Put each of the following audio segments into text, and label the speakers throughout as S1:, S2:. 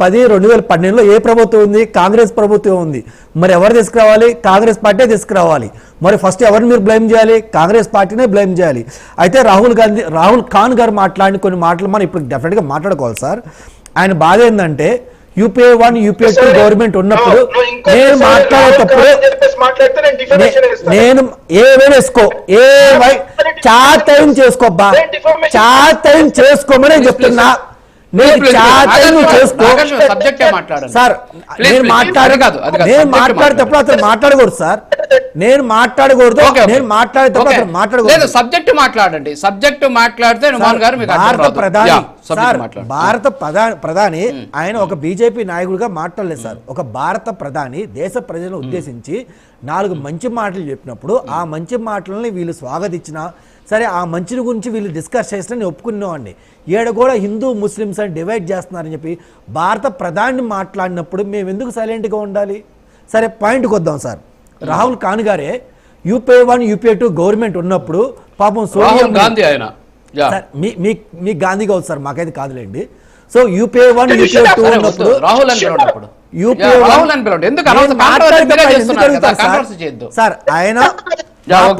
S1: 2012లో ఏ ప్రభుత్వం ఉంది? కాంగ్రెస్ ప్రభుత్వం ఉంది. మరి ఎవరు తీసుకురావాలి? కాంగ్రెస్ పార్టీ తీసుకురావాలి. మరి ఫస్ట్ ఎవరిని మీరు బ్లేమ్ చేయాలి? కాంగ్రెస్ పార్టీనే బ్లేమ్ చేయాలి. అయితే రాహుల్ ఖాన్ గారు మాట్లాడిన కొన్ని మాటలు మనం ఇప్పుడు డెఫినెట్గా మాట్లాడుకోవాలి సార్. ఆయన బాధ ఏంటంటే యూపీఏ 1 యూపీఏ 2 గవర్నమెంట్ ఉన్నప్పుడు నేను మాట్లాడేటప్పుడు నేను ఏమైనా వేసుకో చాతయం చేసుకోబ్బా, చాతయం చేసుకోమని చెప్తున్నా. సార్ నేను మాట్లాడేటప్పుడు అతను మాట్లాడకూడదు సార్, నేను మాట్లాడకూడదు, నేను మాట్లాడేటప్పుడు అతను మాట్లాడకూడదు.
S2: సబ్జెక్ట్ మాట్లాడండి, సబ్జెక్ట్ మాట్లాడితే
S1: భారత ప్రధాని ఆయన ఒక బీజేపీ నాయకుడిగా మాట్లాడలేదు సార్. ఒక భారత ప్రధాని దేశ ప్రజలను ఉద్దేశించి 4 మంచి మాటలు చెప్పినప్పుడు ఆ మంచి మాటలని వీళ్ళు స్వాగతించినా సరే, ఆ మంచిని గురించి వీళ్ళు డిస్కస్ చేసినా నేను ఒప్పుకునేవాడిని. ఈడ కూడా హిందూ ముస్లిమ్స్ అని డివైడ్ చేస్తున్నారని చెప్పి భారత ప్రధాని మాట్లాడినప్పుడు మేము ఎందుకు సైలెంట్గా ఉండాలి? సరే పాయింట్కి వద్దాం సార్. రాహుల్ ఖాన్ గారే యూపీఏ 1 యూపీఏ 2 గవర్నమెంట్ ఉన్నప్పుడు పాపం సోనియా గాంధీ ఆయన మీ గాంధీ కావచ్చు సార్, మాకైతే కాదులేండి. సో యూపీఏ 1 యూపీఏ 2 ఉన్నప్పుడు సార్ ఆయన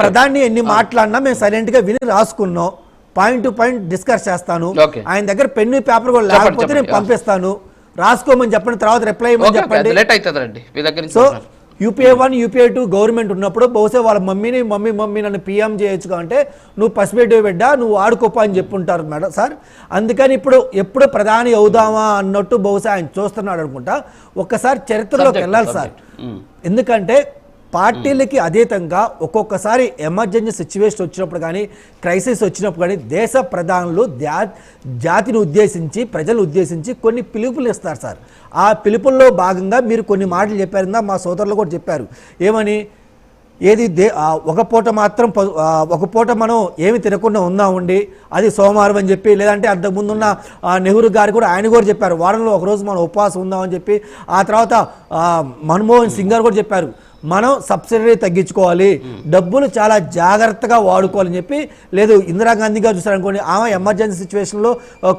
S1: ప్రధాని ఎన్ని మాట్లాడినా మేము సైలెంట్ గా విని రాసుకున్నాం. పాయింట్ టు పాయింట్ డిస్కస్ చేస్తాను. ఆయన దగ్గర పెన్ను పేపర్ కూడా లేకపోతే నేను పంపిస్తాను, రాసుకోమని చెప్పండి, తర్వాత రిప్లై ఇవ్వమని చెప్పండి. సో యూపీఏ 1 యూపీఏ 2 గవర్నమెంట్ ఉన్నప్పుడు బహుశా వాళ్ళ మమ్మీ నన్ను పీఎం చేయొచ్చు అంటే నువ్వు పసిబిడ్డ బిడ్డ నువ్వు ఆడుకోపా అని చెప్పుంటారు మేడం సార్. అందుకని ఎప్పుడు ప్రధాని అవుదామా అన్నట్టు బహుశా ఆయన చూస్తున్నాడు అనుకుంటా. ఒక్కసారి చరిత్రలోకి వెళ్ళాలి సార్. ఎందుకంటే పార్టీలకి అతీతంగా ఒక్కొక్కసారి ఎమర్జెన్సీ సిచ్యువేషన్ వచ్చినప్పుడు కానీ, క్రైసిస్ వచ్చినప్పుడు కానీ దేశ ప్రధానులు జాతిని ఉద్దేశించి, ప్రజలను ఉద్దేశించి కొన్ని పిలుపులు ఇస్తారు సార్. ఆ పిలుపుల్లో భాగంగా మీరు కొన్ని మాటలు చెప్పారు, మా సోదరులు కూడా చెప్పారు. ఏమని? ఒక పూట మనం ఏమి తినకుండా ఉందామండి, అది సోమవారం అని చెప్పి, లేదంటే అంతకుముందున్న నెహ్రూ గారు కూడా ఆయన కూడా చెప్పారు వారంలో ఒకరోజు మనం ఉపవాసం ఉందామని చెప్పి. ఆ తర్వాత మన్మోహన్ సింగ్ గారు కూడా చెప్పారు మనం సబ్సిడీ తగ్గించుకోవాలి, డబ్బులు చాలా జాగ్రత్తగా వాడుకోవాలని చెప్పి. లేదు ఇందిరాగాంధీ గారు చూసారనుకోండి, ఆమె ఎమర్జెన్సీ సిచ్యువేషన్లో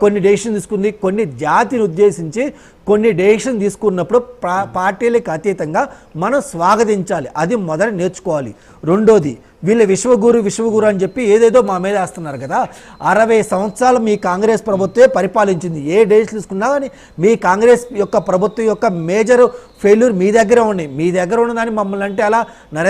S1: కొన్ని డెసిషన్ తీసుకుంది. కొన్ని జాతిని ఉద్దేశించి కొన్ని డెసిషన్ తీసుకున్నప్పుడు పార్టీలకు అతీతంగా మనం స్వాగతించాలి, అది మొదట నేర్చుకోవాలి. రెండోది, వీళ్ళు విశ్వగురు అని చెప్పి ఏదేదో మా మీద వేస్తున్నారు కదా. 60 సంవత్సరాలు మీ కాంగ్రెస్ ప్రభుత్వమే పరిపాలించింది. ఏ డెసిషన్ తీసుకున్నా కానీ మీ కాంగ్రెస్ యొక్క ప్రభుత్వం యొక్క మేజర్ ఫెయిల్యూర్ మీ దగ్గర ఉన్నాయి. మీ దగ్గర ఉన్నదాన్ని మమ్మల్ని అంటే అలా నరేంద్ర